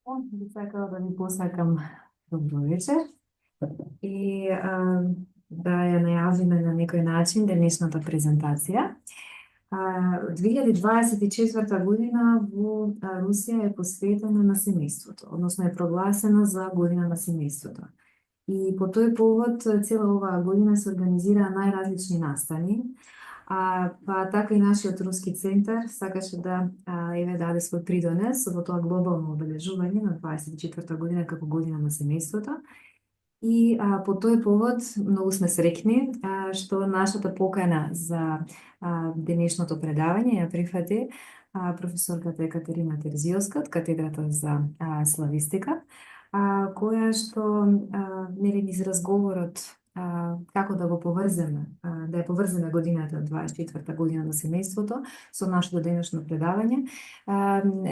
Би сакала да ви посакам добро вечер и да ја најавиме на некој начин денешната презентација. 2024 година во Русија е посветена на семејството, односно е прогласена за година на семејството. И по тој повод цела оваа година се организираа најразлични настани, па така и нашиот руски центар сакаше да еве даде свој придонес во тоа глобално обележување на 24 година како година на семејството. И по тој повод многу сме среќни што нашата покана за денешното предавање ја прифати професорката Екатерина Терзиовска од катедрата за славистика, која што нели низ разговорот како да го поврземе, да ја поврземе годината 24-та година на семејството со нашето денешно предавање,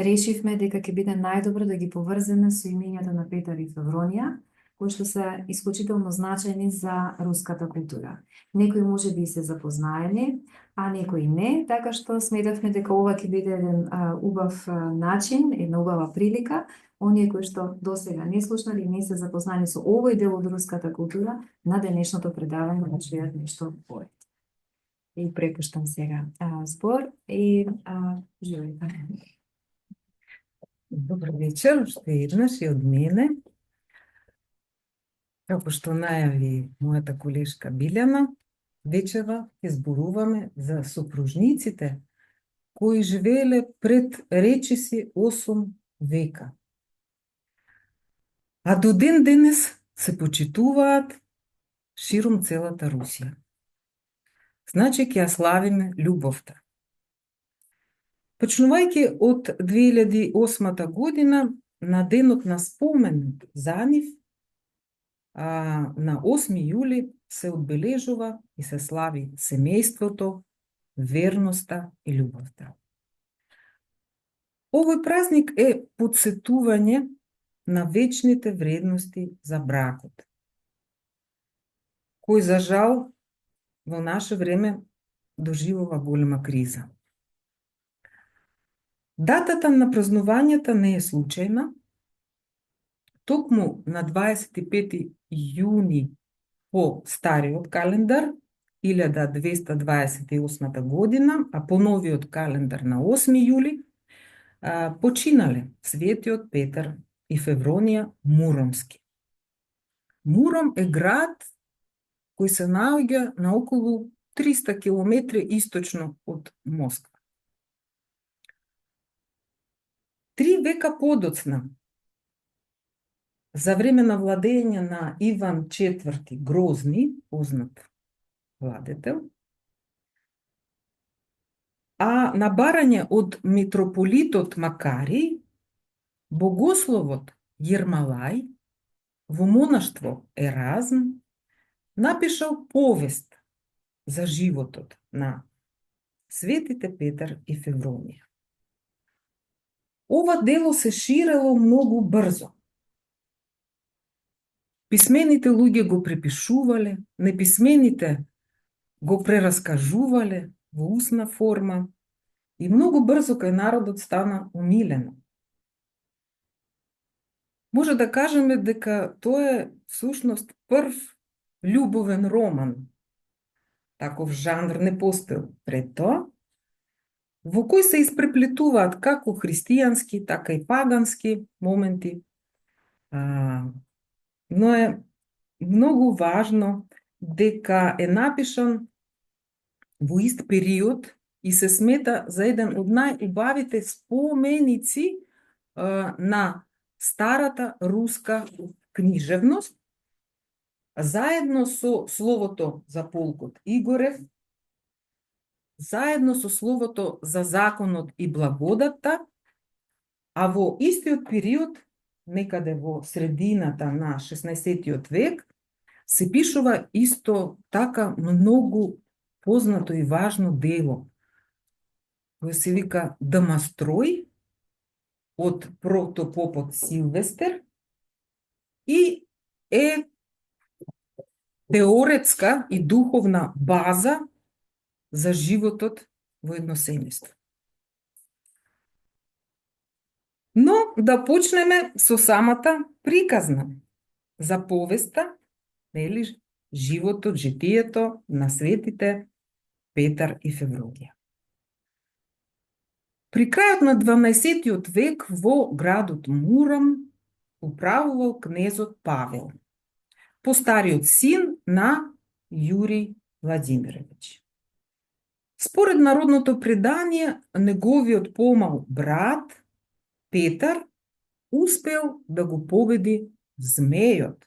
решивме дека ќе биде најдобро да ги поврземе со имењата на Петар и Февронија, кои што се исклучително значајни за руската култура. Некои може би се запознаени, а некои не, така што сметавме дека ова ќе биде еден убав начин, една убава прилика, оние кои што досега не слушнали и не се запознани со овој дел од руската култура, на денешното предавање да чујат нешто повеќе. И препуштам сега збор и живејте. Добро вечер, уште еднаш и од мене. Како што најави мојата колешка Билјана, вечера ќе зборуваме за сопружниците кои живееле пред речиси 8 века. А до ден денес се почитуваат широм целата Русија. Значи ќе ја славиме љубовта. Почнувајќи од 2008 година, на денот на спомен за нив, на 8 јули се одбележува и се слави семејството, верноста и љубовта. Овој празник е потсетување на вечните вредности за бракот, кој за жал во наше време доживува голема криза. Датата на празнувањето не е случајна. Токму на 25 јуни по стариот календар, 1228 година, а по новиот календар на 8 јули, починале светиот Петар и Февронија Муромски. Муром е град кој се наоѓа на околу 300 километри источно од Москва. 3 века подоцна, за време на владење на Иван IV Грозни, познат владетел, а на барање од митрополитот Макарий, богословот Јермолај во монаштво Еразм напишал повест за животот на светите Петар и Февронија. Ова дело се ширело многу брзо. Писмените луѓе го препишувале, неписмените го прераскажувале во устна форма и многу брзо кај народот стана умилено. Може да кажеме дека тоа е всушност прв љубовен роман. Таков жанр не постоел пред тоа, во кој се испреплетуваат како христијански, така и пагански моменти, но е многу важно дека е напишан во ист период и се смета за еден од најубавите споменици на старата руска книжевност, заедно со словото за полкот Игорев, заедно со словото за законот и благодатта, а во истиот период, некаде во средината на 16 век, се пишува исто така многу познато и важно дело, кој се вика Дамастрој, од протопопот Силвестер, и е теоретска и духовна база за животот во едно семејство. Но да почнеме со самата приказна за повеста, нели, животот, житието на светите Петар и Февронија. При крајот на 12 век во градот Муром управувал кнезот Павел, постариот син на Јурий Владимирович. Според народното предание, неговиот помал брат Петар успел да го победи змејот,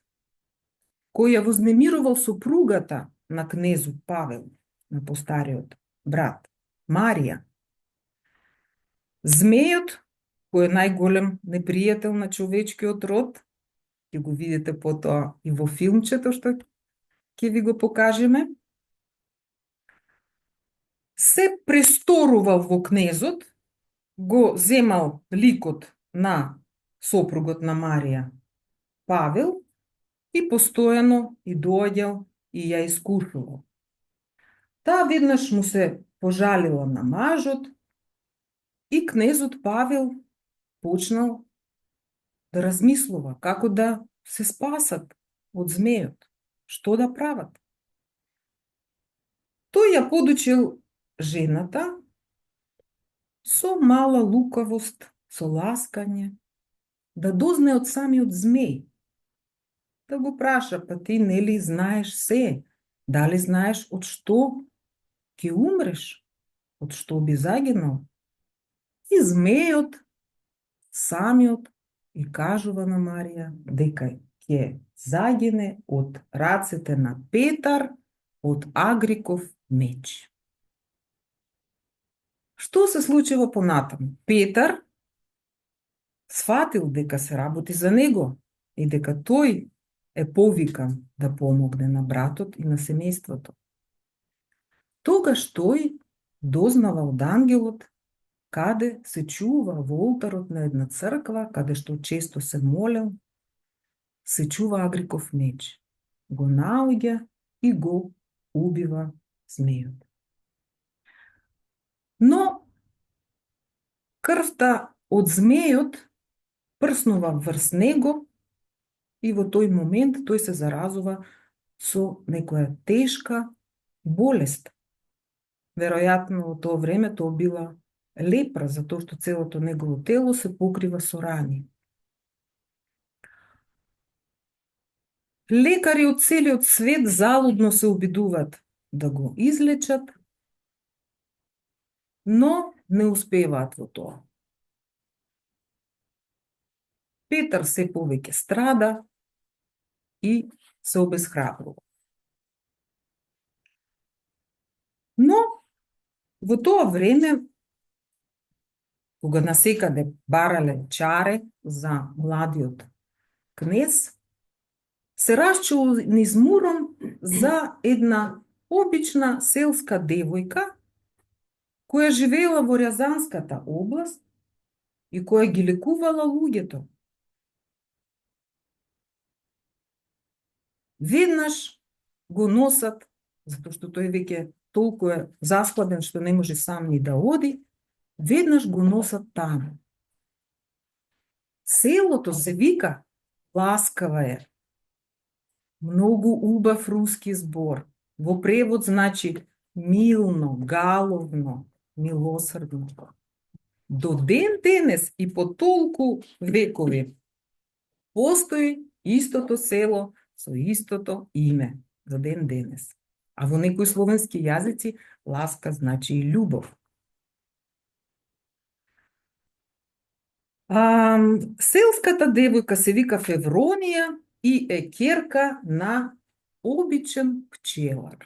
кој ја вознемирувал сопругата на кнезот Павел, на постариот брат, Марија. Змејот, кој е најголем непријател на човечкиот род, ќе го видите потоа и во филмчето што ќе ви го покажеме, се престорувал во кнезот, го земал ликот на сопругот на Марија, Павел, и постојано и доаѓал и ја искушувал. Таа веднаш му се пожалила на мажот и кнезот Павел почнал да размислува како да се спасат од змејот, што да прават. Тој ја подучил жената со мала лукавост, со ласкање, да дозне од самиот змеј, да го праша, па ти нели знаеш се, дали знаеш од што ќе умреш, од што би загинал? И змејот самиот и кажува на Марија дека ќе загине од рацете на Петар од Агриков меч. Што се случува понатаму? Петар сфатил дека се работи за него и дека тој е повикан да помогне на братот и на семејството. Тогаш тој дознава од ангелот каде се чува во олтарот на една црква, каде што често се молел, се чува Агриков меч. Го наоѓа и го убива змејот. Но крвта од змејот прснува врз него и во тој момент тој се заразува со некоја тешка болест. Веројатно во тоа време тоа била лепра, затоа што целото негово тело се покрива со рани. Лекари од целиот свет залудно се обидуваат да го излечат, но не успеваат во тоа. Петар се повеќе страда и се обесхрабрува. Но во тоа време, кога насекаде барале чаре за младиот кнез, се расчуло низ Муром за една обична селска девојка која живеела во Рязанската област и која ги лекувала луѓето. Веднаш го носат, затоа што тој веќе толку е заскладен што не може сам ни да оди, веднаш го носат таму. Селото се вика Ласкава е. Многу убав руски збор. Во превод значи милно, галовно, милосрдно. До ден денес и по толку векови постои истото село со истото име до ден денес. А во некои словенски јазици ласка значи и љубов. Селската девојка се вика Февронија и е ќерка на обичен пчелар.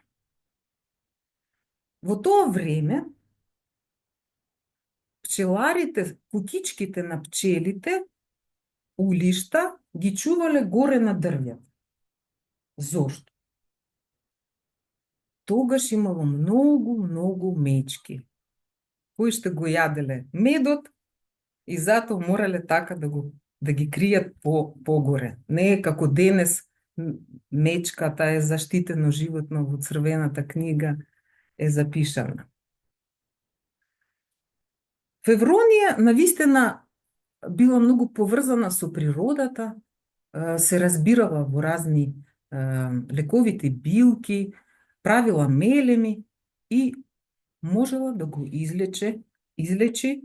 Во тоа време пчеларите, кукичките на пчелите, улишта ги чувале горе на дрвјата. Зошто? Тогаш имало многу мечки, кои што го јаделе медот и затоа морале така да ги кријат погоре. Не е како денес мечката е заштитено животно, во црвената книга е запишана. Февронија навистина била многу поврзана со природата, се разбирала во разни лековити билки, правила мелеми и можела да го излечи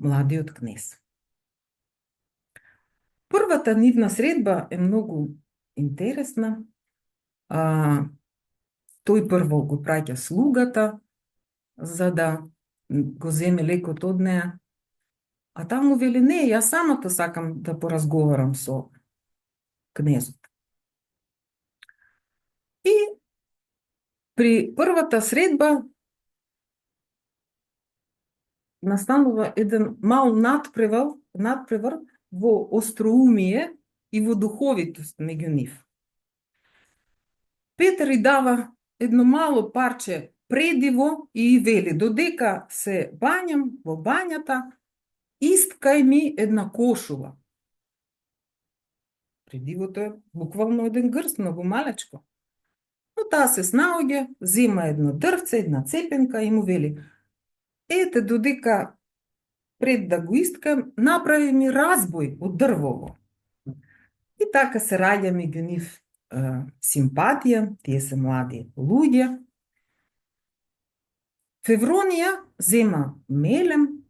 младиот кнез. Првата нивна средба е многу интересна. Тој прво го праќа слугата, за да го земе лекот од неа, а таму вели не, јас самата сакам да поразговарам со кнезот. И при првата средба настанува еден мал надпревар во остроумие и во духовитост меѓу нив. Петар и дава едно мало парче предиво и вели, додека се бањам во бањата, искај ми една кошула. Предивото е буквално еден грст, многу малечко. Но таа се снаоѓа, зема едно дрвце, една цепенка и му вели, ете, додека пред да го искам, направи ми разбој од дрвово. И така се раѓа меѓу нив симпатија, тие се млади луѓе. Февронија зема мелем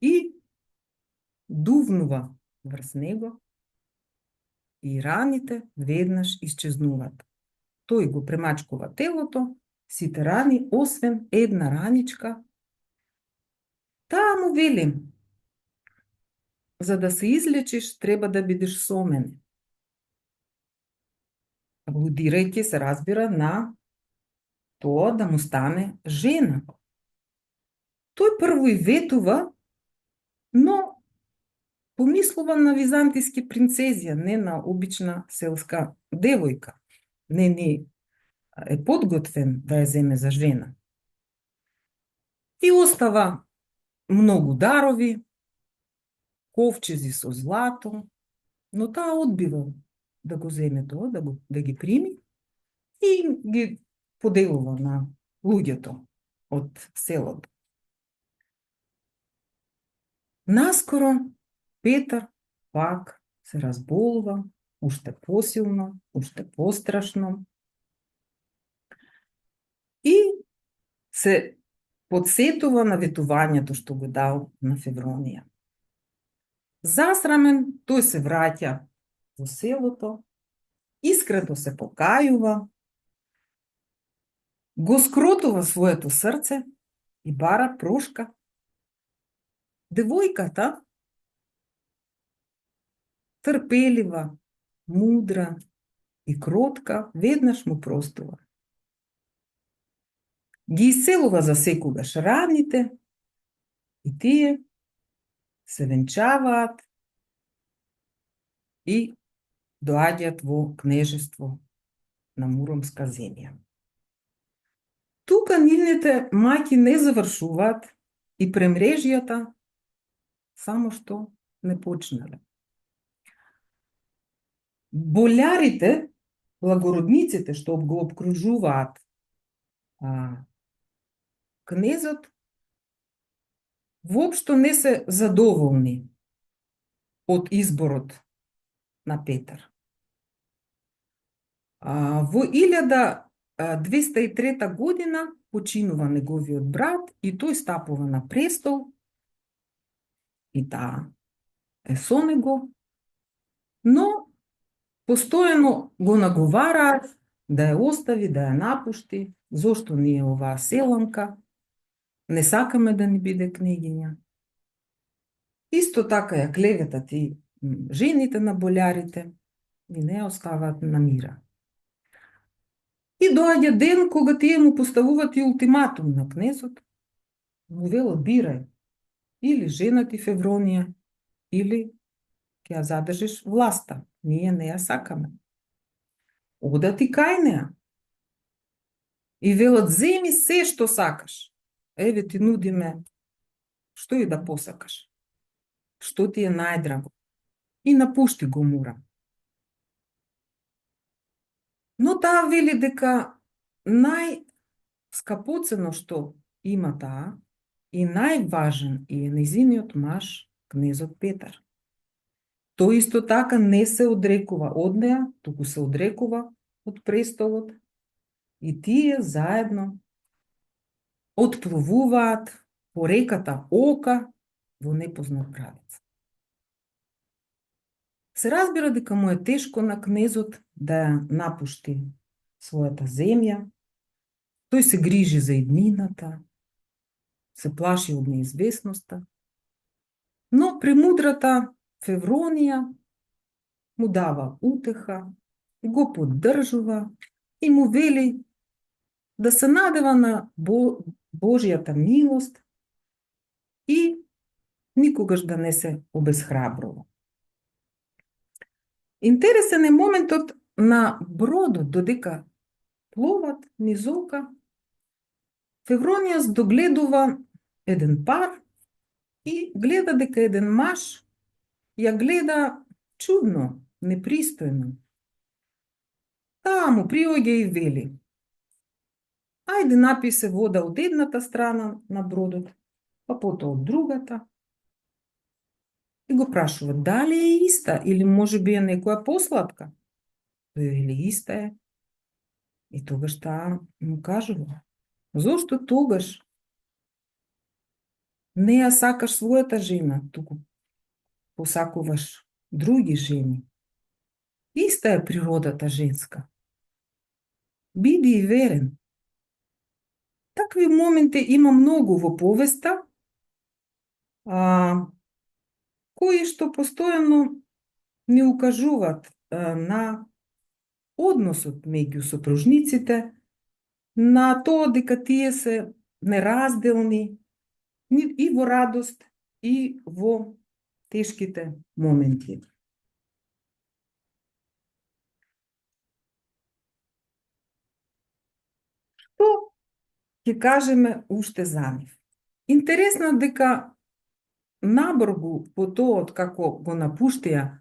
и дувнува врз него и раните веднаш исчезнуваат. Тој го премачкува телото, сите рани, освен една раничка. Таа му вели, за да се излечиш, треба да бидеш со мене. Алудирајќи се разбира на тоа да му стане жена. Тој прво и ветува, но помислува на византиски принцези, не на обична селска девојка. Не е подготвен да ја земе за жена. И остава многу дарови, ковчези со злато, но таа одбива да го земе тоа, да ги прими и ги поделува на луѓето од селото. Наскоро Петар пак се разболува, уште посилно, уште пострашно и се подсетува на ветувањето што го дал на Февронија. Засрамен, тој се враќа во селото, искрено се покајува, го скротува своето срце и бара прошка. Девојката, трпелива, мудра и кротка, веднаш му простува. Ги исцелува за секогаш раните и тие се венчаваат и доаѓаат во кнежество на Муромска земја. Тука нивните мајки не завршуваат и премрежијата само што не почнале. Болярите, благородниците што го обкружуваат кнезот, воопшто не се задоволни од изборот на Петар. Во 1203 година починува неговиот брат и тој стапува на престол и таа е со него, но постојано го наговараат да ја остави, да ја напушти, зошто ние оваа селанка, не сакаме да ни биде кнегиња. Исто така ја клеветат и жените на болярите и не ја оставаат на мира. И доаѓа ден кога тие му поставуваат и ултиматум на кнезот, му велат бирај, или жена ти Февронија, или ќе ја задржиш власта, ние не ја сакаме. Ода ти кај неа. И велат, земи се што сакаш. Еве ти нудиме што и да посакаш. Што ти е најдраго. И напушти го Мурам. Но таа вели дека најскапоцено што има таа и најважен е нејзиниот маж кнезот Петар. Тој исто така не се одрекува од неа, туку се одрекува од престолот и тие заедно отплувуваат по реката Ока во непознат правец. Се разбира дека му е тешко на кнезот да ја напушти својата земја. Тој се грижи за иднината, се плаши од неизвестноста, но премудрата Февронија му дава утеха, го поддржува и му вели да се надева на Божјата милост и никогаш да не се обезхрабрува. Интересен е моментот на бродот, додека пловат низ Ока. Февронија догледува еден пар и гледа дека еден маж ја гледа чудно, непристојно. Таа му приоѓа и вели: ајде напи се вода од едната страна на бродот, па потоа од другата. И го прашува дали е иста или можеби е некоја посладка. Тој вели иста е. И тогаш таа му кажува: зошто тогаш не ја сакаш својата жена, туку посакуваш други жени? Иста е природата женска. Биди и верен. Такви моменти има многу во повеста, кои што постојано ни укажуваат на односот меѓу сопружниците, на тоа дека тие се неразделни и во радост и во тешките моменти. Што ќе кажеме уште за нив? Интересно дека набргу по тоа како го напуштија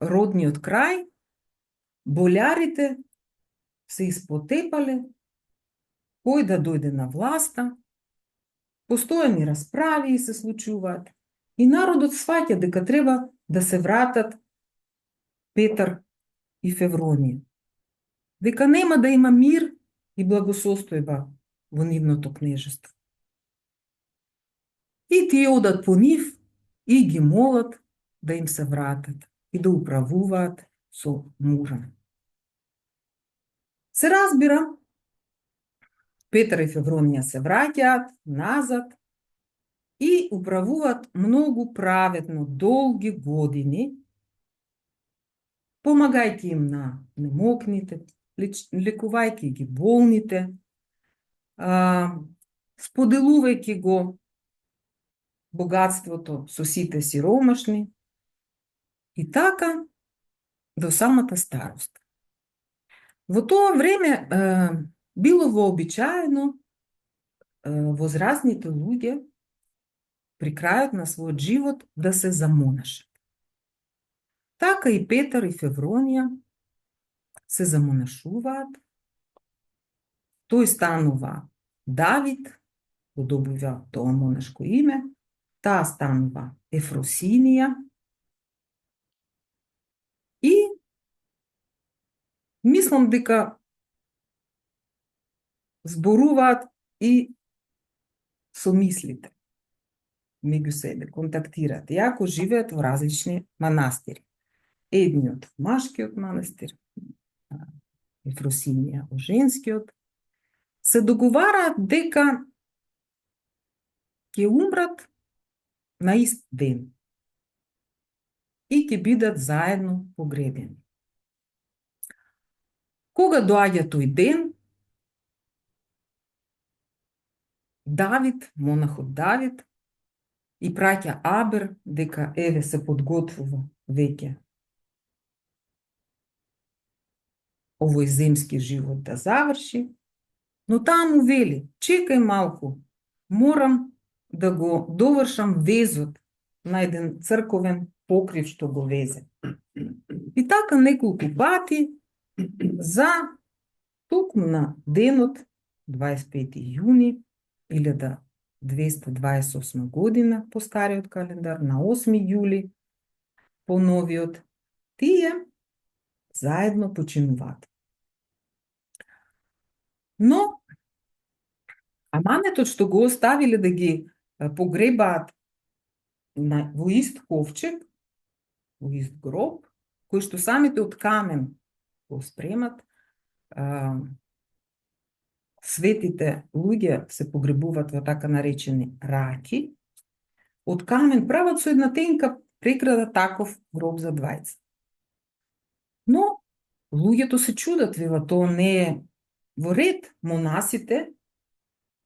родниот крај, болярите се испотепале кој да дојде на власта, постојани расправи се случуваат и народот сваќа дека треба да се вратат Петар и Февронија, дека нема да има мир и благосостојба во нивното кнежество. И тие одат по нив и ги молат да им се вратат и да управуваат со Муром. Се разбира, Петар и Февронија се враќаат назад и управуваат многу праведно долги години, помагајќи им на немокните, лекувајќи ги болните, споделувајќи го богатството со сите сиромашни и така до самата старост. Во тоа време било вообичаено возрастните луѓе при крајот на својот живот да се замонашат. Така и Петар и Февронија се замонашуваат. Тој станува Давид, го добива тоа монашко име, таа станува Ефросинија и мислам дека зборуваат и со мислите меѓу себе, контактираат, иако живеат во различни манастири. Едниот во машкиот манастир, Ефросинија во женскиот, се договараат дека ќе умрат на ист ден и ќе бидат заедно погребени. Кога доаѓа тој ден, Давид, монахот Давид, и праќа абер дека еве се подготвува веќе овој земски живот да заврши, но таа му вели: чекај малку, морам да го довршам везот на еден црковен покрив што го везе. И така неколку пати за токму на денот 25. јуни 1228 година по стариот календар, на 8 јули по новиот, тие заедно починуваат. Но аманетот што го оставиле да ги погребаат во ист ковчег, во ист гроб, кој што самите од камен го спремат, светите луѓе се погребуваат во така наречени раки, од камен прават со една тенка прекрада таков гроб за двајца. Но луѓето се чудат, велат, тоа не е во ред, монасите,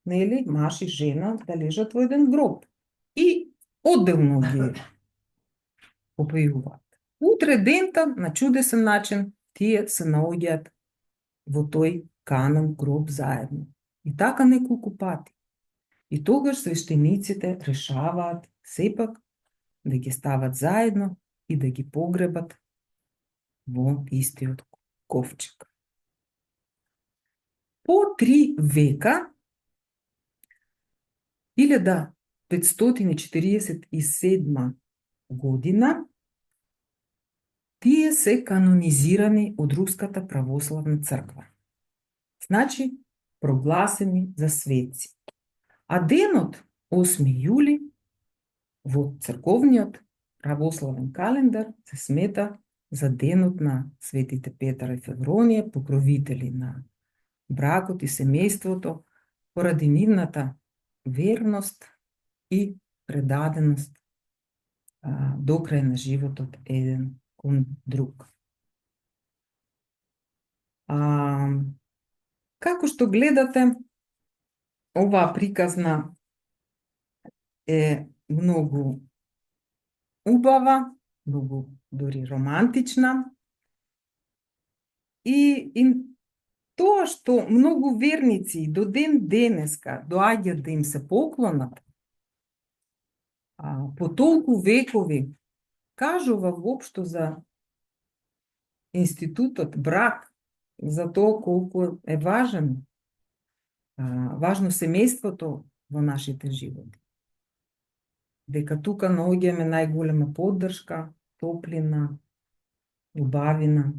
нели, маж и жена да лежат во еден гроб и одделно ги попојуваат. Утре дента, на чудесен начин, тие се наоѓаат во тој камен гроб заедно. И така неколку пати. И тогаш свештениците решаваат сепак да ги стават заедно и да ги погребат во истиот ковчег. По 3 века, 1547 година, тие се канонизирани од Руската православна црква. Значи, прогласени за светци. А денот 8 јули во црковниот православен календар се смета за денот на светите Петар и Февронија, покровители на бракот и семејството, поради нивната верност и предаденост до крај на животот еден кон друг. Како што гледате, оваа приказна е многу убава, многу дори романтична и тоа што многу верници до ден денеска доаѓаат да им се поклонат, по толку векови, кажува воопшто за институтот брак, за тоа колку е важно семејството во нашите животи. Дека тука наоѓаме најголема поддршка, топлина, убавина.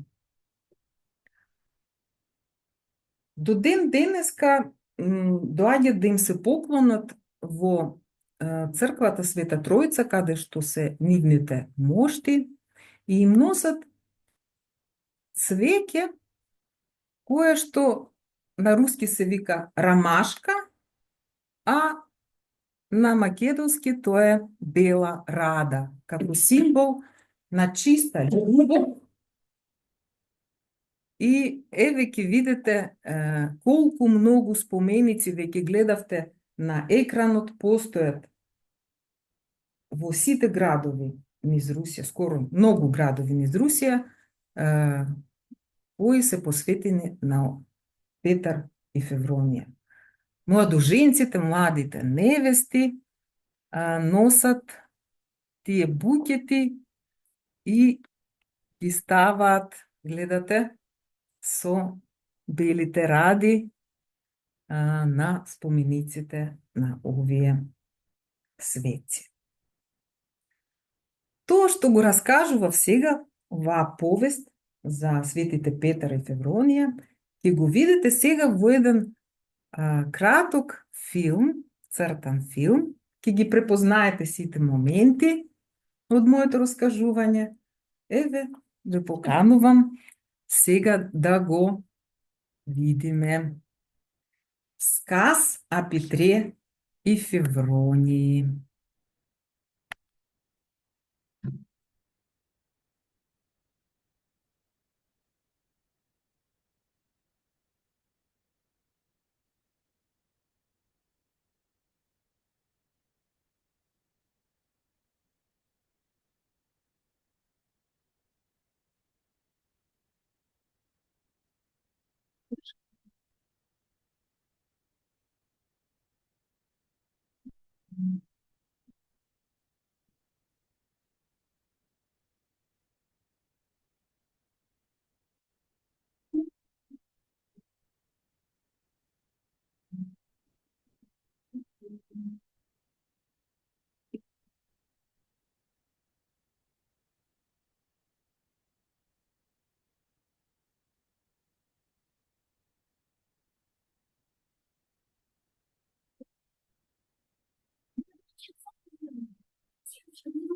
До ден денеска доаѓаат да им се поклонат во црквата Света Тројца, каде што се нивните мошти, и им носат цвеќе, кое што на руски се вика рамашка, а на македонски тоа е бела рада, како символ на чиста љубов. И еве ќе видите колку многу споменици веќе гледавте на екранот постојат во сите градови низ Русија, скоро многу градови низ Русија, кои се посветени на Петар и Февронија. Младоженците, младите невести носат тие букети и ги ставаат, гледате, со белите ради на спомениците на овие светци. Тоа што го раскажував сега, оваа повест за светите Петар и Февронија, ќе го видите сега во еден краток филм, цртан филм, ќе ги препознаете сите моменти од моето раскажување. Еве, ве поканувам сега да го видиме. Сказ о Петре и Февронии.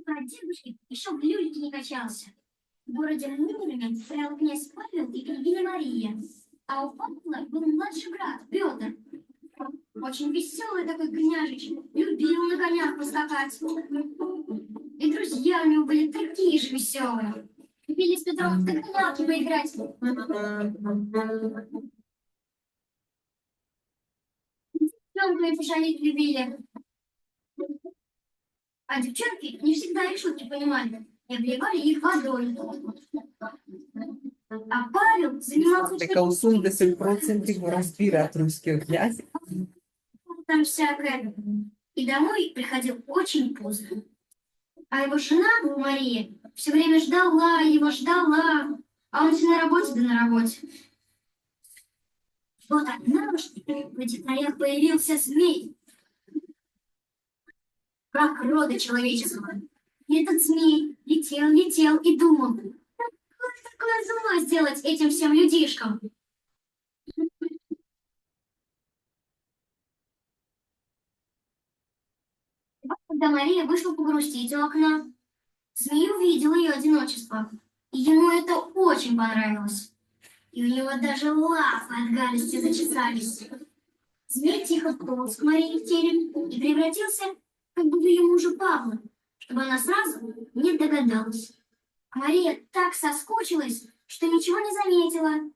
От дедушки еще в люльке не качался. В городе Муроме стоял князь Павел и княгиня Мария, а у Павла был младший брат Петр. Очень веселый такой княжич, любил на конях поскакать. И друзья у него были такие же веселые. Любили с Петром в догонялки поиграть. Девчонками пошалить любили. А девчонки не всегда их шутки понимали и обливали их водой. А Павел занимался Така 80% разбират русских язык. там всякое. И домой приходил очень поздно. А его жена, Мария, все время ждала его, ждала. А он все на работе, да на работе. Вот однажды в этих краях появился змей. Как рода человеческого. И этот змей летел, летел и думал, как такое зло сделать этим всем людишкам? Когда Мария вышла погрустить у окна, змей увидел ее одиночество, и ему это очень понравилось. И у него даже лапы от гадости зачесались. Змей тихо вполз к Марии в терем и превратился как будто ее мужу Павла, чтобы она сразу не догадалась. А Мария так соскучилась, что ничего не заметила.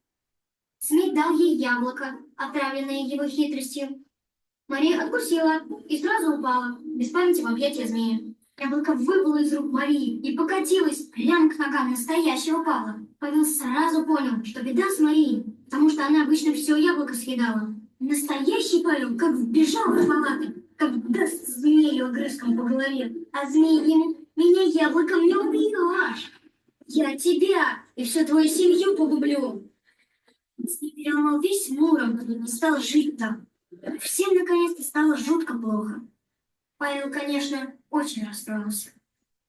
Змей дал ей яблоко, отравленное его хитростью. Мария откусила и сразу упала, без памяти в объятия змея. Яблоко выпало из рук Марии и покатилось прямо к ногам настоящего Павла. Павел сразу понял, что беда с Марией, потому что она обычно все яблоко съедала. Настоящий Павел как вбежал в палаты, как даст змею огрызком по голове. А змей ему: «Меня яблоком не убьешь! Я тебя и всю твою семью погублю!» Змей переломал весь Муром и стал жить там. Всем наконец-то стало жутко плохо. Павел, конечно, очень расстроился.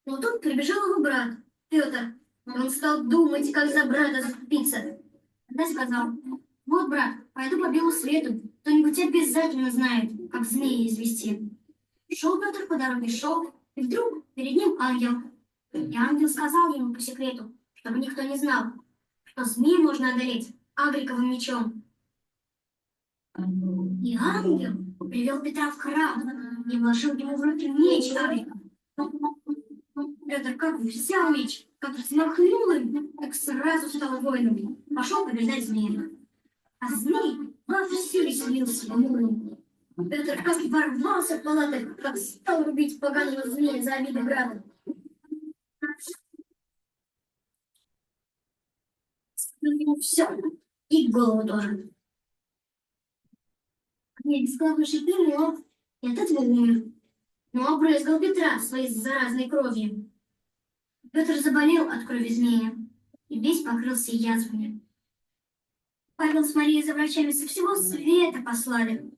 Но тут прибежал его брат, Петр. Он стал думать, как за брата заступиться. Тогда сказал: «Вот, брат, пойду по белу свету. Кто-нибудь обязательно знает, как змеи извести». Шел Петр по дороге, шел, и вдруг перед ним ангел. И ангел сказал ему по секрету, чтобы никто не знал, что змей можно одолеть агриковым мечом. И ангел привел Петра в храм и вложил ему в руки меч Агрика. Петр как взял меч, как взмахнул им, так сразу стал воином. Пошел побеждать змея. А змей вовсю веселился по морю. Петр как ворвался в палаты, как стал рубить поганого змея за обиду брата. Ему все, и голову тоже. Князь сказал, что ты мертв, и от этого умер. Но обрызгал Петра своей заразной кровью. Петр заболел от крови змея и весь покрылся язвами. Павел с Марией за врачами со всего света послали.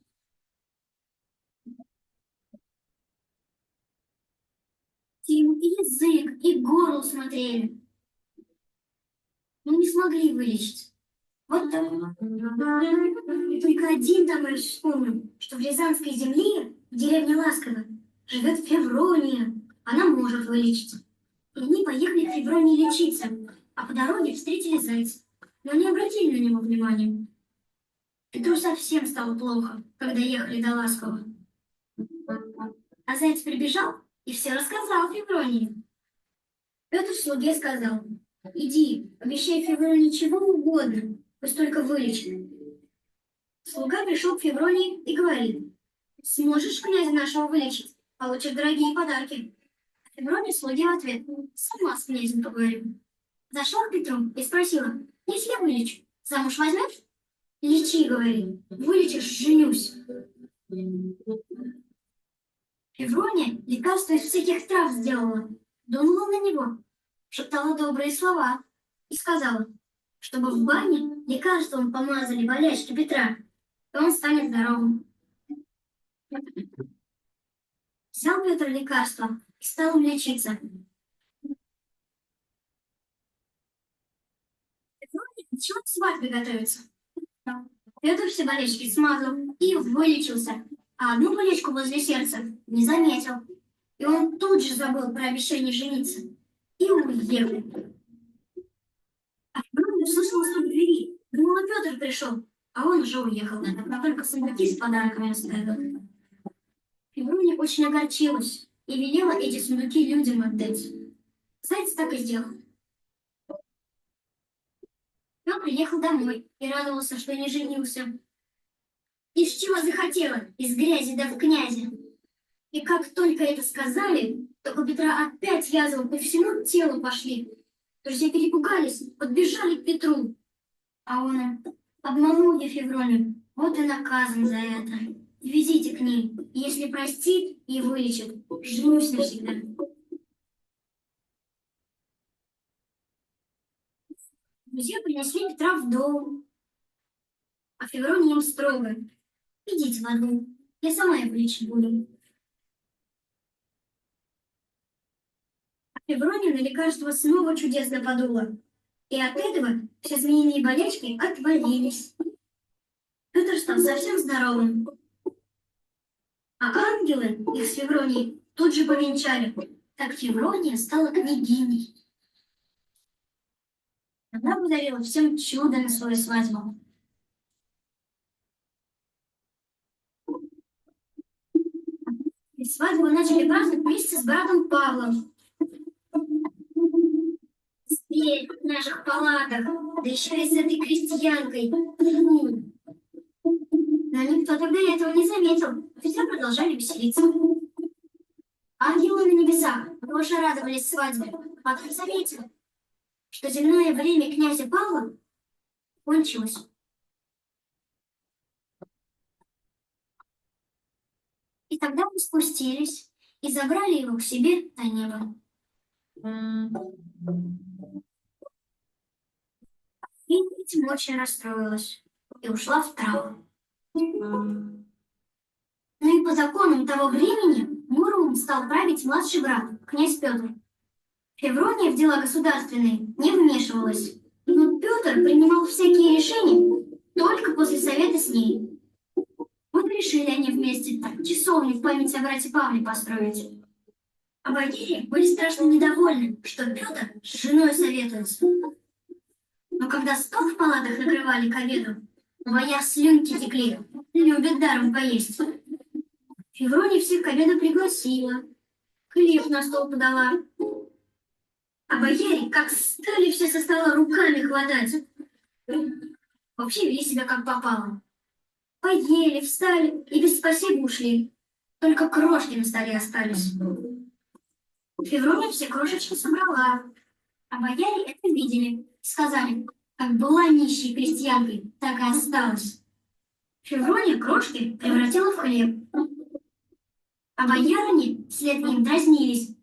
Ему и язык, и горло смотрели, но не смогли вылечить. Вот так. И только один товарищ вспомнил, что в Рязанской земле, в деревне Ласково, живет Феврония. Она может вылечить. И они поехали к Февронии лечиться, а по дороге встретили зайца, но не обратили на него внимания. Петру совсем стало плохо, когда ехали до Ласково. А заяц прибежал и все рассказал Февронии. Петр слуге сказал: «Иди, обещай Февронии чего угодно, пусть только вылечит». Слуга пришел к Февронии и говорит: «Сможешь князя нашего вылечить, получишь дорогие подарки». Феврония слуге в ответ: «Сама с князем поговорю». Зашла к Петру и спросила: «Если я вылечу, замуж возьмешь?» «Лечи, — говорит, — вылечишь, женюсь». Феврония лекарство из всяких трав сделала, дунула на него, шептала добрые слова и сказала, чтобы в бане лекарством помазали болячки Петра, и он станет здоровым. Взял Петр лекарство и стал лечиться. Феврония начала к свадьбе готовиться. Петр все болячки смазал и вылечился, а одну болячку возле сердца не заметил. И он тут же забыл про обещание жениться и уехал. А Феврония услышала стук в двери. Думала, Петр пришел, а он уже уехал. Но только сундуки с подарками оставил. Феврония очень огорчилась и велела эти сундуки людям отдать. Заяц так и сделал. Петр приехал домой и радовался, что не женился. Из чего захотела? Из грязи да в князе. И как только это сказали, то у Петра опять язвы по всему телу пошли. Друзья перепугались, подбежали к Петру. А он им: обманул я Февронию, вот и наказан за это. Везите к ней, если простит и вылечит, женюсь навсегда. Друзья принесли Петра в дом, а Феврония им строго: идите в одну, я сама его лечить буду. А Феврония на лекарство снова чудесно подула, и от этого все змеиные болячки отвалились. Петр стал совсем здоровым, а ангелы их с Февронией тут же повенчали. Так Феврония стала княгиней. Она подарила всем чудо на свою свадьбу. И свадьбу начали праздновать вместе с братом Павлом. Теперь в наших палатах, да еще и с этой крестьянкой. Но никто тогда этого не заметил, а все продолжали веселиться. Ангелы на небесах тоже радовались свадьбе, а потом заметили, что земное время князя Павла кончилось. И тогда мы спустились и забрали его к себе на небо. И этим очень расстроилась и ушла в траур. Ну и по законам того времени Муромом стал править младший брат, князь Петр. Феврония в дела государственные не вмешивалась, но Петр принимал всякие решения только после совета с ней. Вот решили они вместе часовню в память о брате Павле построить. А бояре были страшно недовольны, что Петр с женой советуется. Но когда стол в палатах накрывали к обеду, у бояр слюнки текли, любят даром поесть. Феврония всех к обеду пригласила, хлеб на стол подала. А бояре как стали все со стола руками хватать. Вообще вели себя как попало. Поели, встали и без спасибо ушли. Только крошки на столе остались. Феврония все крошечки собрала, а бояре это видели. Сказали, как была нищей крестьянкой, так и осталась. Феврония крошки превратила в хлеб. А боярыни вслед ним дразнились.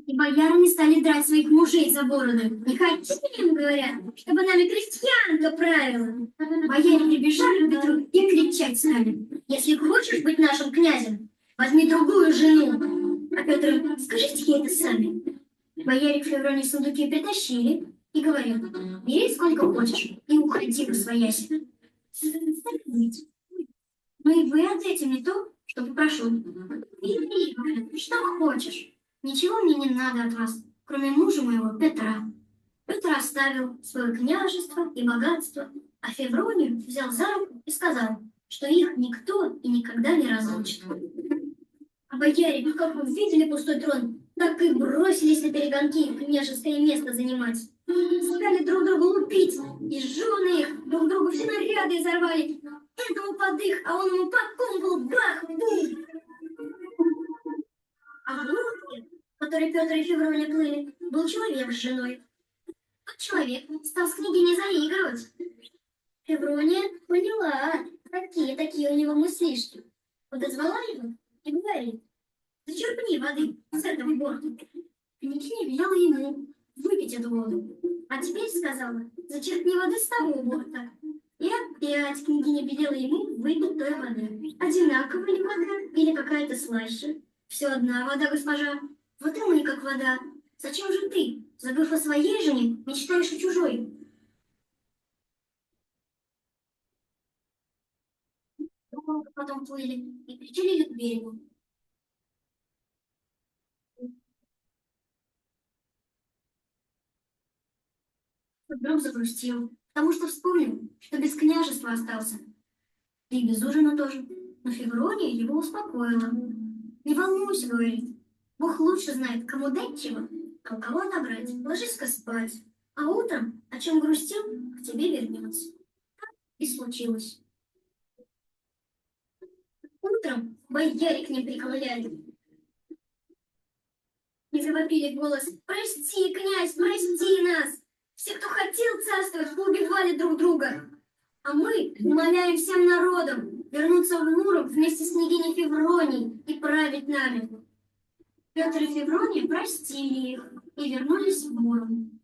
И боярыни стали драть своих мужей за бороды. Не хотим, говорят, чтобы нами крестьянка правила. Бояре прибежали к Петру и кричать стали: если хочешь быть нашим князем, возьми другую жену. А Петр им: скажите ей это сами. Бояре к Февронии сундуки притащили и говорят: бери сколько хочешь и уходи посвояси. Ну и вы отдайте мне то, что попрошу. Бери, говорят, что хочешь. Ничего мне не надо от вас, кроме мужа моего Петра. Петр оставил свое княжество и богатство, а Февронию взял за руку и сказал, что их никто и никогда не разлучит. А бояре, как увидели пустой трон, так и бросились на перегонки княжеское место занимать. Стали друг друга лупить, и жены их друг другу все наряды изорвали. Этому под их, а он ему под кумпол, бах, бум! А в лодке, в которой Петр и Феврония плыли, был человек с женой. Тот человек стал с княгиней заигрывать. Феврония поняла, какие такие у него мыслишки. Подозвала его и говорит: зачерпни воды с этого борта. Княгиня велела ему выпить эту воду. А теперь сказала: зачерпни воды с того борта. И опять княгиня велела ему выпить той воды. Одинаковая ли вода или какая-то слаще? Все одна вода, госпожа. Вот и мы как вода. Зачем же ты, забыв о своей жене, мечтаешь о чужой? Долго потом плыли и причалили к берегу. Вдруг загрустил, потому что вспомнил, что без княжества остался. И без ужина тоже. Но Феврония его успокоила. Не волнуйся, говорит. Бог лучше знает, кому дать чего, а у кого отобрать. Ложись-ка спать. А утром, о чем грустил, к тебе вернется. Так и случилось. Утром бояре к ним приковыляли. И завопили в голос: «Прости, князь, прости нас! Все, кто хотел царствовать, поубивали друг друга. А мы умоляем всем народом вернуться в Муром вместе с княгиней Февронией и править нами». Петр и Феврония простили их и вернулись в Муром.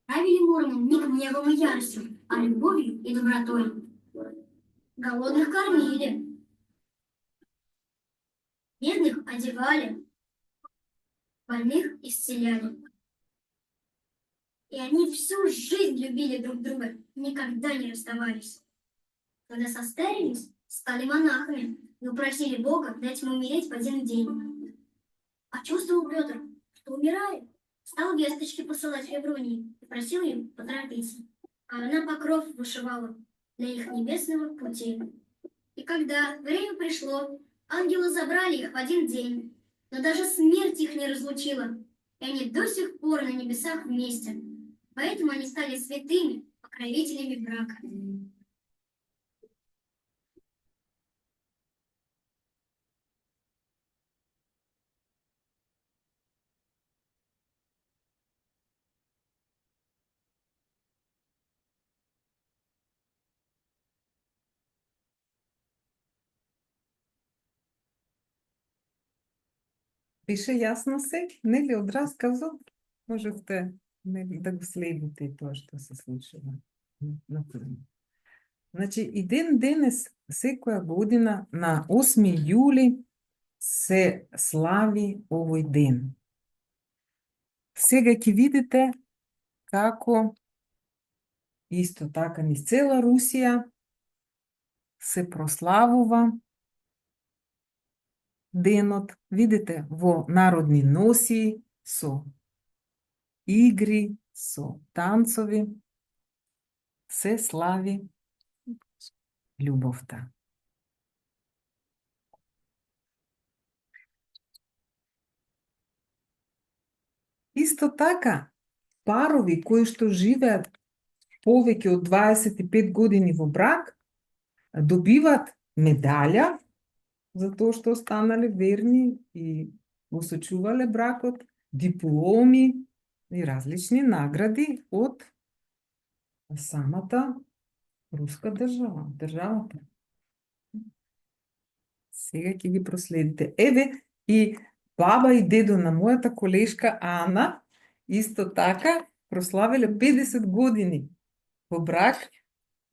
Правили Муромом не гневом и яростью, а любовью и добротой. Голодных кормили, бедных одевали, больных исцеляли. И они всю жизнь любили друг друга, никогда не расставались. Когда состарились, стали монахами и упросили Бога дать им умереть в один день. А чувствовал Петр, что умирает, стал весточки посылать Февронии и просил ее поторопиться. А она покров вышивала для их небесного пути. И когда время пришло, ангелы забрали их в один день, но даже смерть их не разлучила, и они до сих пор на небесах вместе. Поэтому они стали святыми покровителями брака. Пише ясно се, нели од расказот можете да го следите и тоа што се случува на филм. Значи, и ден денес, секоја година, на 8 јули, се слави овој ден. Сега ќе видите како исто така низ цела Русија се прославува денот. Видите, во народни носи, со игри, со танцови, се слави љубовта. Исто така, парови кои што живеат повеќе од 25 години во брак, добиваат медаља за тоа што останале верни и го сочувале бракот, дипломи и различни награди од самата руска држава, државата. Сега ќе ги проследите. Еве и баба и дедо на мојата колешка Ана исто така прославиле 50 години во брак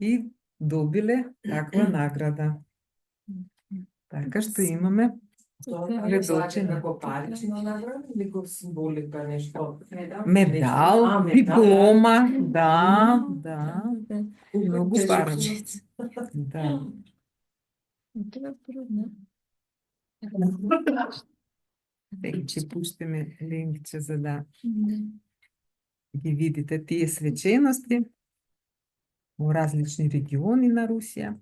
и добиле таква награда. Така што имаме гледачи. Медал, диплома, да. Многу пари. Да. Ќе пуштиме линкче за да ги видите тие свечености во различни региони на Русија.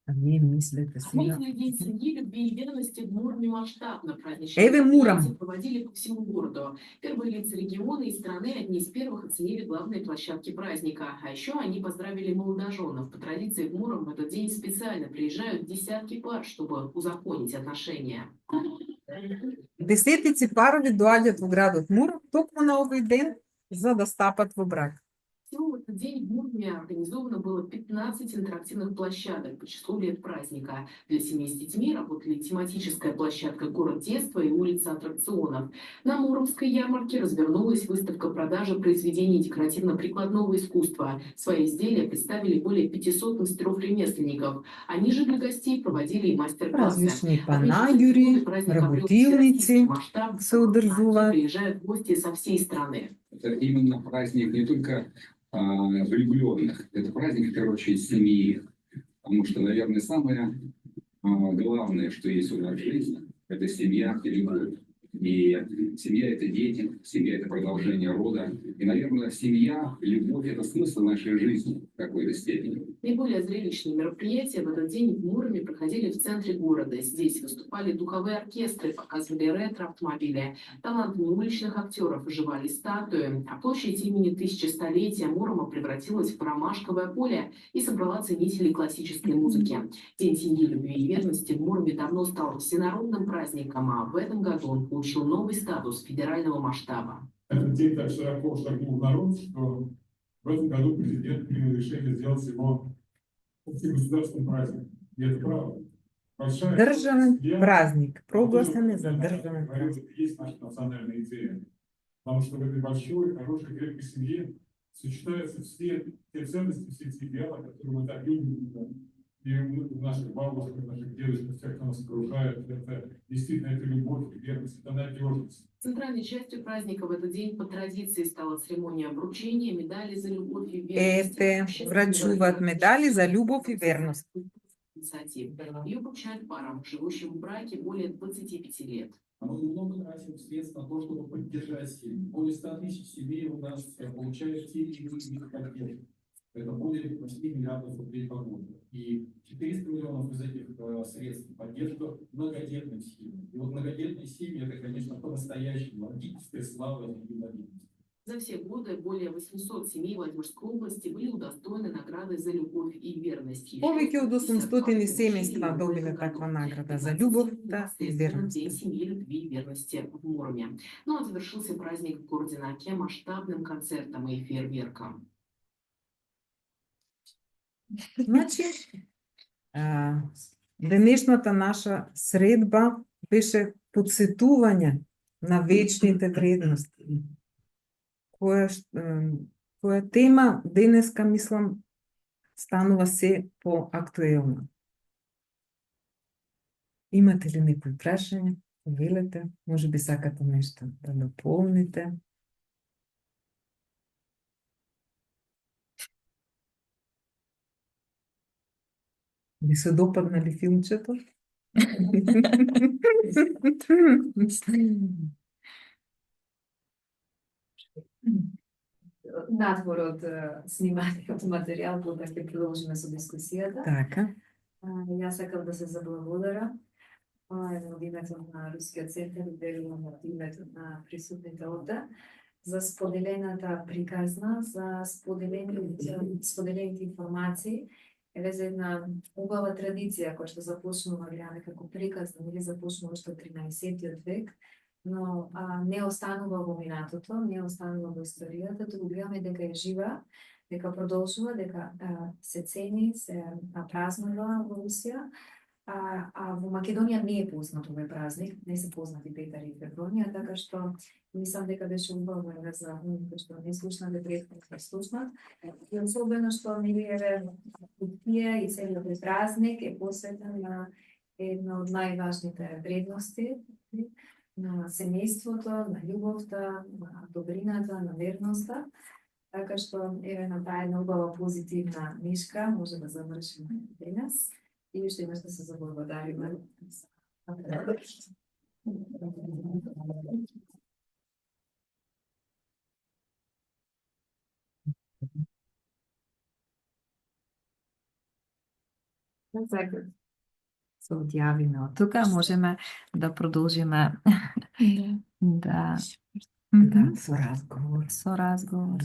А вие мислите сега. Отметили День семьи, любви и верности в Муроме масштабно. Эве Праздничные Муром. мероприятия проводили по всему городу. Первые лица региона и страны одни из первых оценили главные площадки праздника. А еще они поздравили молодоженов. По традиции в Муром в этот день специально приезжают десятки пар, чтобы узаконить отношения. Десетици парови доаѓаат во градот Муром токму на овој ден за да стапат во брак. Всего в этот этот день в Мурме организовано было 15 интерактивных площадок по числу лет праздника. Для семей с детьми работали тематическая площадка «Город детства» и улица аттракционов. На Муромской ярмарке развернулась выставка продажи произведений декоративно-прикладного искусства. Свои изделия представили более 500 мастеров-ремесленников. Они же для гостей проводили и мастер-классы. Различні Отмечать панагюрі, годы праздник обрел работівниці всероссийский масштаб. се одержували. Приезжают гости со всей страны. Это именно праздник не только влюбленных, это праздник, в первую очередь, семьи. Потому что, наверное, самое главное, что есть у нас в жизни, это семья и любовь. И семья – это дети, семья – это продолжение рода. И, наверное, семья, любовь – это смысл нашей жизни в какой-то степени. Наиболее зрелищные мероприятия в этот день в Муроме проходили в центре города. Здесь выступали духовые оркестры, показывали ретро-автомобили. Талантами уличных актеров оживали статуи. А площадь имени тысячелетия Мурома превратилась в ромашковое поле и собрала ценителей классической музыки. День семьи, любви и верности в Муроме давно стал всенародным праздником, а в этом году он получил новый статус федерального масштаба. Этот день так широко шагнул в народ, что в этом году президент принял решение сделать его государственным праздником. И это правда. Большая Державний семья, праздник, вот проголошений это, за я державний говорю, праздник. это и есть наша национальная идея. Потому что в этой большой, хорошей, крепкой семье сочетаются все те ценности, все те идеалы, которые мы так любим. И мы, наших бабушек, наших дедушек, всех, кто нас окружает, это действительно это любовь, верность, это надежность. Центральной частью праздника в этот день по традиции стала церемония вручения медали за любовь и верность. Ете врачуват медали за любов и верность. Инициатив. Ее вручают парам, живущим в браке более 25 лет. Мы много тратим средств на то, чтобы поддержать семьи. Более 100 тысяч семей у нас получают те или иные виды поддержки. Это более 8 миллиардов рублей по году. И 400 миллионов из этих средств поддержка многодетных семей. И вот многодетные семьи – это, конечно, по-настоящему родительская слава и инвалидность. За все годы более 800 семей Владимирской области были удостоены награды за любовь и верность. Повеќе од 800 семејства добиле таква награда за љубов та День верност. семьи, любви и верности в Муроме. Ну а завершился праздник в городе на Оке масштабным концертом и фейерверком. Значи, денешната наша средба беше подсетување на вечните вредности. Која тема денеска, мислам, станува се поактуелна. Имате ли некои прашања? Велете, може би сакате нешто да дополните. Ви се допадна ли филмчето? Надвор од сниманиот материјал, кога ќе продолжиме со дискусијата. Така. Јас сакам да се заблагодарам од името на Рускиот центар и делам од името на присутните овде за споделената приказна, за споделените информации. Еве за една убава традиција која што започнува гледаме како приказна или започнува уште од 13 век, но не останува во минатото, не останува во историјата, туку гледаме дека е жива, дека продолжува, дека се цени, се празнува во Русија, а во Македонија не е познат овој празник, не се познати Петар и Февронија, така што мислам дека беше убаво за оние што не слушнале претходно да слушнат. И особено што нели еве тие и целиот празник е посветен на една од најважните вредности, на семејството, на љубовта, на добрината, на верноста. Така што еве на таа една убава позитивна нишка може да завршиме денес. И уште имаш да се заблагодариме. Се одјавиме од тука, можеме да продолжиме да Со разговор. со разговор.